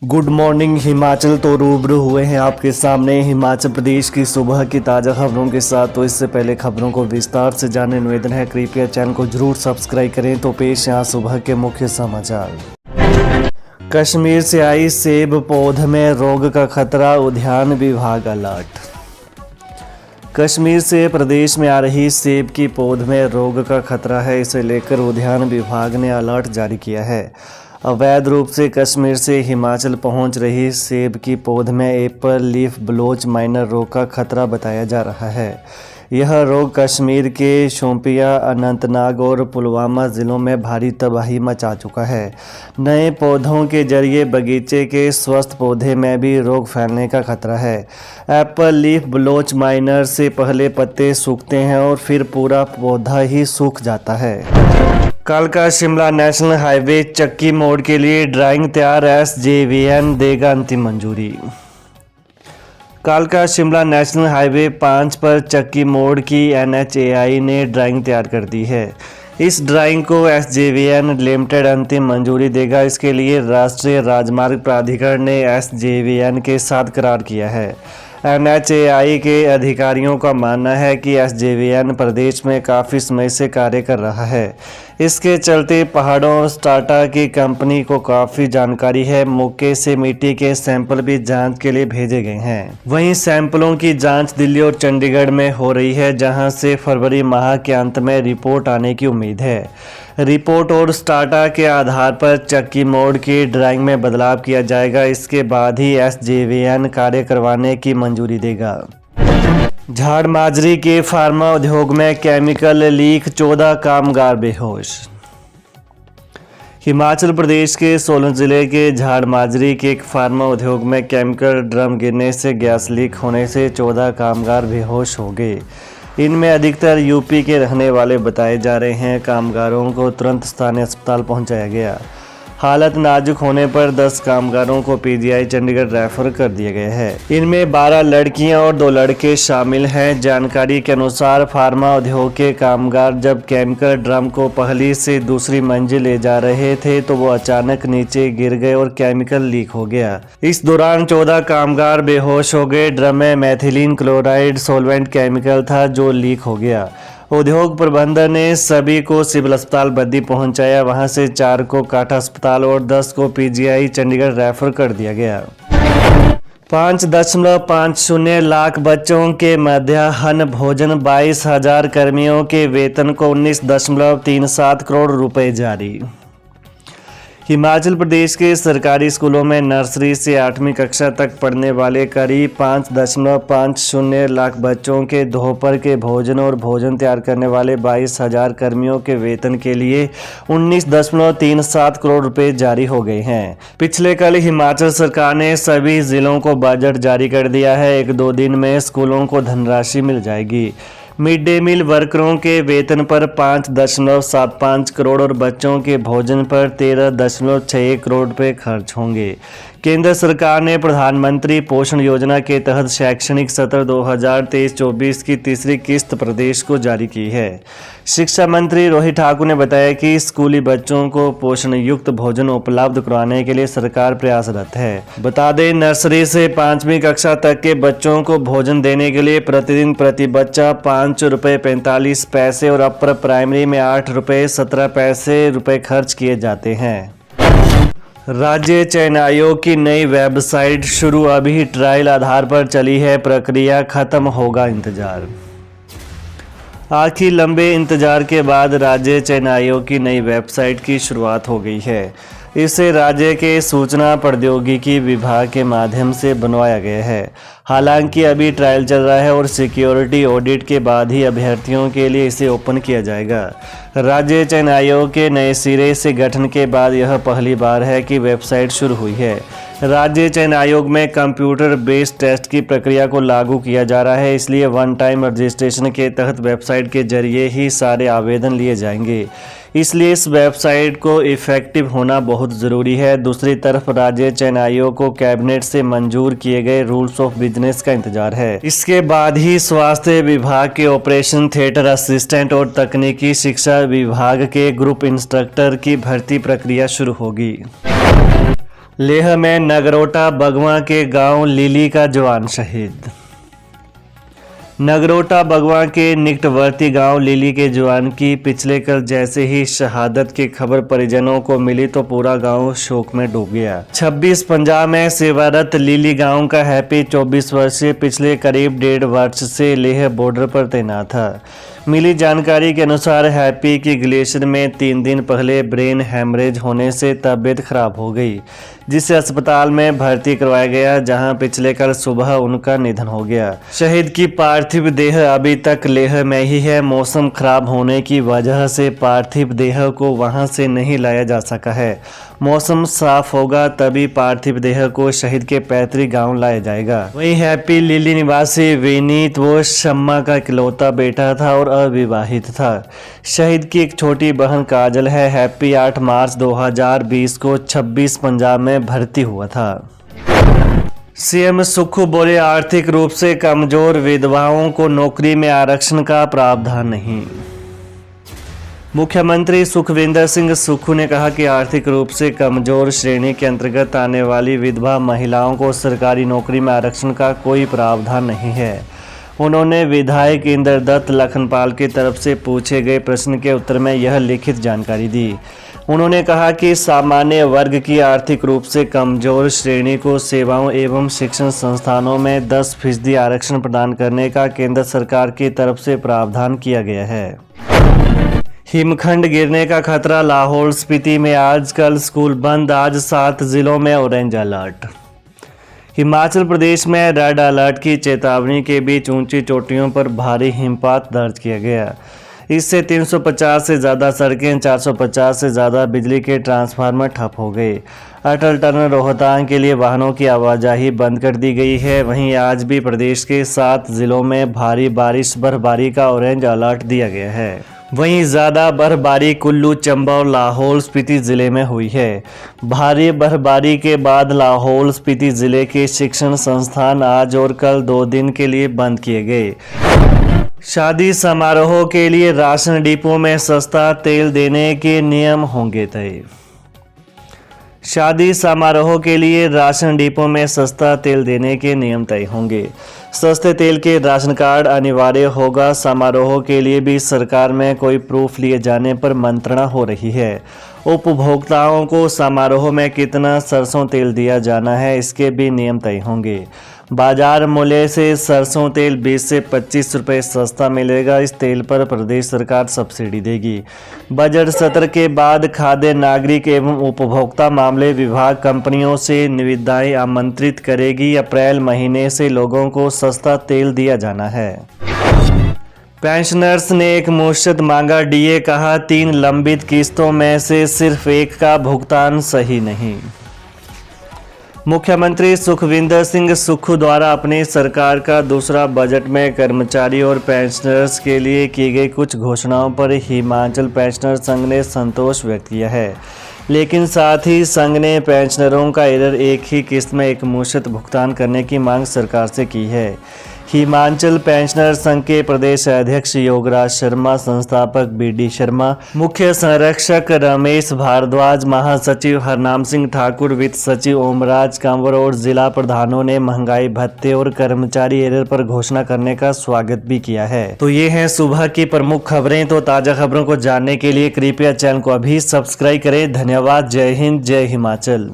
Good morning Himachal. तो रूबरू हुए हैं आपके सामने हिमाचल प्रदेश की सुबह की ताज़ा खबरों के साथ। तो इससे पहले खबरों को विस्तार से जानने निवेदन है, कृपया चैनल को जरूर सब्सक्राइब करें। तो पेश यहाँ सुबह के मुख्य समाचार। कश्मीर से आई सेब पौध में रोग का खतरा, उद्यान विभाग अलर्ट। कश्मीर से प्रदेश में आ रही सेब की पौध में रोग का खतरा है, इसे लेकर उद्यान विभाग ने अलर्ट जारी किया है। अवैध रूप से कश्मीर से हिमाचल पहुंच रही सेब की पौध में एप्पल लीफ ब्लोच माइनर रोग का खतरा बताया जा रहा है। यह रोग कश्मीर के शोपियां, अनंतनाग और पुलवामा ज़िलों में भारी तबाही मचा चुका है। नए पौधों के जरिए बगीचे के स्वस्थ पौधे में भी रोग फैलने का खतरा है। एप्पल लीफ ब्लोच माइनर से पहले पत्ते सूखते हैं और फिर पूरा पौधा ही सूख जाता है। कालका शिमला नेशनल हाईवे चक्की मोड़ के लिए ड्राइंग तैयार, SJVN देगा अंतिम मंजूरी। कालका शिमला नेशनल हाईवे 5 पर चक्की मोड़ की NHAI ने ड्राइंग तैयार कर दी है। इस ड्राइंग को SJVN लिमिटेड अंतिम मंजूरी देगा। इसके लिए राष्ट्रीय राजमार्ग प्राधिकरण ने SJVN के साथ करार किया है। NHAI के अधिकारियों का मानना है कि SJVN प्रदेश में काफ़ी समय से कार्य कर रहा है। इसके चलते पहाड़ों और स्टाटा की कंपनी को काफ़ी जानकारी है। मौके से मिट्टी के सैंपल भी जांच के लिए भेजे गए हैं। वहीं सैंपलों की जांच दिल्ली और चंडीगढ़ में हो रही है, जहां से फरवरी माह के अंत में रिपोर्ट आने की उम्मीद है। रिपोर्ट और स्टाटा के आधार पर चक्की मोड़ की ड्राइंग में बदलाव किया जाएगा। इसके बाद ही SJVN कार्य करवाने की मंजूरी देगा। झाड़माजरी के फार्मा उद्योग में केमिकल लीक, 14 कामगार बेहोश। हिमाचल प्रदेश के सोलन जिले के झाड़माजरी के एक फार्मा उद्योग में केमिकल ड्रम गिरने से गैस लीक होने से 14 कामगार बेहोश हो गए। इनमें अधिकतर यूपी के रहने वाले बताए जा रहे हैं। कामगारों को तुरंत स्थानीय अस्पताल पहुंचाया गया। हालत नाजुक होने पर 10 कामगारों को PGI चंडीगढ़ रेफर कर दिया गया है। इनमें 12 लड़कियां और 2 लड़के शामिल हैं। जानकारी के अनुसार फार्मा उद्योग के कामगार जब केमिकल ड्रम को पहली से दूसरी मंजिल ले जा रहे थे तो वो अचानक नीचे गिर गए और केमिकल लीक हो गया। इस दौरान 14 कामगार बेहोश हो गए। ड्रम में मेथिलीन क्लोराइड सॉल्वेंट केमिकल था जो लीक हो गया। उद्योग प्रबंधन ने सभी को सिविल अस्पताल बद्दी पहुंचाया। वहां से 4 को काठा अस्पताल और 10 को PGI चंडीगढ़ रेफर कर दिया गया। 5.50 लाख बच्चों के मध्याह्न भोजन, 22,000 कर्मियों के वेतन को 19.37 करोड़ रुपए जारी। हिमाचल प्रदेश के सरकारी स्कूलों में नर्सरी से 8वीं कक्षा तक पढ़ने वाले करीब 5.50 लाख बच्चों के दोपहर के भोजन और भोजन तैयार करने वाले 22,000 कर्मियों के वेतन के लिए 19.37 करोड़ रुपए जारी हो गए हैं। पिछले कल हिमाचल सरकार ने सभी जिलों को बजट जारी कर दिया है। 1-2 दिन में स्कूलों को धनराशि मिल जाएगी। मिड डे मील वर्करों के वेतन पर 5.75 करोड़ और बच्चों के भोजन पर 13.61 करोड़ रुपए खर्च होंगे। केंद्र सरकार ने प्रधानमंत्री पोषण योजना के तहत शैक्षणिक सत्र 2023-24 की तीसरी किस्त प्रदेश को जारी की है। शिक्षा मंत्री रोहित ठाकुर ने बताया कि स्कूली बच्चों को पोषण युक्त भोजन उपलब्ध करवाने के लिए सरकार प्रयासरत है। बता दें, नर्सरी से 5वीं कक्षा तक के बच्चों को भोजन देने के लिए प्रतिदिन प्रति बच्चा 5 रुपये 45 पैसे और अपर प्राइमरी में 8 रुपये 17 पैसे खर्च किए जाते हैं। राज्य चयन आयोग की नई वेबसाइट शुरू, अभी ट्रायल आधार पर चली है प्रक्रिया, खत्म होगा इंतजार। आखिर लंबे इंतजार के बाद राज्य चयन आयोग की नई वेबसाइट की शुरुआत हो गई है। इसे राज्य के सूचना प्रौद्योगिकी विभाग के माध्यम से बनवाया गया है। हालांकि अभी ट्रायल चल रहा है और सिक्योरिटी ऑडिट के बाद ही अभ्यर्थियों के लिए इसे ओपन किया जाएगा। राज्य चयन आयोग के नए सिरे से गठन के बाद यह पहली बार है कि वेबसाइट शुरू हुई है। राज्य चयन आयोग में कंप्यूटर बेस्ड टेस्ट की प्रक्रिया को लागू किया जा रहा है, इसलिए वन टाइम रजिस्ट्रेशन के तहत वेबसाइट के जरिए ही सारे आवेदन लिए जाएंगे। इसलिए इस वेबसाइट को इफेक्टिव होना बहुत ज़रूरी है। दूसरी तरफ राज्य चयन आयोग को कैबिनेट से मंजूर किए गए रूल्स ऑफ बिजनेस का इंतजार है। इसके बाद ही स्वास्थ्य विभाग के ऑपरेशन थिएटर असिस्टेंट और तकनीकी शिक्षा विभाग के ग्रुप इंस्ट्रक्टर की भर्ती प्रक्रिया शुरू होगी। लेह में नगरोटा बगवां के गांव लीली का जवान शहीद। नगरोटा बगवां के निकटवर्ती गांव लीली के जवान की पिछले कल जैसे ही शहादत की खबर परिजनों को मिली तो पूरा गांव शोक में डूब गया। 26 पंजाब में सेवारत लीली गांव का हैप्पी 24 वर्षीय पिछले करीब 1.5 वर्ष से लेह बॉर्डर पर तैनात था। मिली जानकारी के अनुसार हैप्पी की ग्लेशियर में 3 दिन पहले ब्रेन हैमरेज होने से तबीयत खराब हो गई, जिसे अस्पताल में भर्ती करवाया गया, जहां पिछले कल सुबह उनका निधन हो गया। शहीद की पार्थिव देह अभी तक लेह में ही है। मौसम खराब होने की वजह से पार्थिव देह को वहां से नहीं लाया जा सका है। मौसम साफ होगा तभी पार्थिव देह को शहीद के पैतृक गांव लाया जाएगा। वहीं हैप्पी लीली निवासी विनीत वो शम्मा का इकलौता बेटा था और अविवाहित था। शहीद की एक छोटी बहन काजल है। हैप्पी 8 मार्च 2020 को 26 पंजाब में भर्ती हुआ था। सीएम सुक्खू बोले, आर्थिक रूप से कमजोर विधवाओं को नौकरी में आरक्षण का प्रावधान नहीं। मुख्यमंत्री सुखविंदर सिंह सुक्खू ने कहा कि आर्थिक रूप से कमजोर श्रेणी के अंतर्गत आने वाली विधवा महिलाओं को सरकारी नौकरी में आरक्षण का कोई प्रावधान नहीं है। उन्होंने विधायक इंद्रदत्त लखनपाल की तरफ से पूछे गए प्रश्न के उत्तर में यह लिखित जानकारी दी। उन्होंने कहा कि सामान्य वर्ग की आर्थिक रूप से कमजोर श्रेणी को सेवाओं एवं शिक्षण संस्थानों में 10% आरक्षण प्रदान करने का केंद्र सरकार की तरफ से प्रावधान किया गया है। हिमखंड गिरने का खतरा। लाहौल स्पीति में आज कल स्कूल बंद। आज 7 जिलों में ऑरेंज अलर्ट। हिमाचल प्रदेश में रेड अलर्ट की चेतावनी के बीच ऊंची चोटियों पर भारी हिमपात दर्ज किया गया। इससे 350 से ज़्यादा सड़कें, 450 से ज़्यादा बिजली के ट्रांसफार्मर ठप हो गए। अटल टनल रोहतांग के लिए वाहनों की आवाजाही बंद कर दी गई है। वहीं आज भी प्रदेश के 7 जिलों में भारी बारिश बर्फबारी का ऑरेंज अलर्ट दिया गया है। वहीं ज़्यादा बर्फबारी कुल्लू, चंबा और लाहौल स्पीति ज़िले में हुई है। भारी बर्फबारी के बाद लाहौल स्पीति ज़िले के शिक्षण संस्थान आज और कल 2 दिन के लिए बंद किए गए। शादी समारोह के लिए राशन डिपो में सस्ता तेल देने के नियम होंगे तय। शादी समारोह के लिए राशन डिपो में सस्ता तेल देने के नियम तय होंगे। सस्ते तेल के राशन कार्ड अनिवार्य होगा। समारोह के लिए भी सरकार में कोई प्रूफ लिए जाने पर मंत्रणा हो रही है। उपभोक्ताओं को समारोह में कितना सरसों तेल दिया जाना है, इसके भी नियम तय होंगे। बाजार मूल्य से सरसों तेल 20 से 25 रुपये सस्ता मिलेगा। इस तेल पर प्रदेश सरकार सब्सिडी देगी। बजट सत्र के बाद खाद्य नागरिक एवं उपभोक्ता मामले विभाग कंपनियों से निविदाएं आमंत्रित करेगी। अप्रैल महीने से लोगों को सस्ता तेल दिया जाना है। पेंशनर्स ने एक मुश्त मांगा डीए। कहा 3 लंबित किस्तों में से सिर्फ एक का भुगतान सही नहीं। मुख्यमंत्री सुखविंदर सिंह सुक्खू द्वारा अपनी सरकार का दूसरा बजट में कर्मचारी और पेंशनर्स के लिए की गई कुछ घोषणाओं पर हिमाचल पेंशनर संघ ने संतोष व्यक्त किया है, लेकिन साथ ही संघ ने पेंशनरों का एक ही किस्त में एक मुश्त भुगतान करने की मांग सरकार से की है। हिमाचल पेंशनर संघ के प्रदेश अध्यक्ष योगराज शर्मा, संस्थापक बीडी शर्मा, मुख्य संरक्षक रमेश भारद्वाज, महासचिव हरनाम सिंह ठाकुर, वित्त सचिव ओमराज कंवर और जिला प्रधानों ने महंगाई भत्ते और कर्मचारी एरर पर घोषणा करने का स्वागत भी किया है। तो ये हैं सुबह की प्रमुख खबरें। तो ताज़ा खबरों को जानने के लिए कृपया चैनल को अभी सब्सक्राइब करें। धन्यवाद। जय हिंद, जय हिमाचल।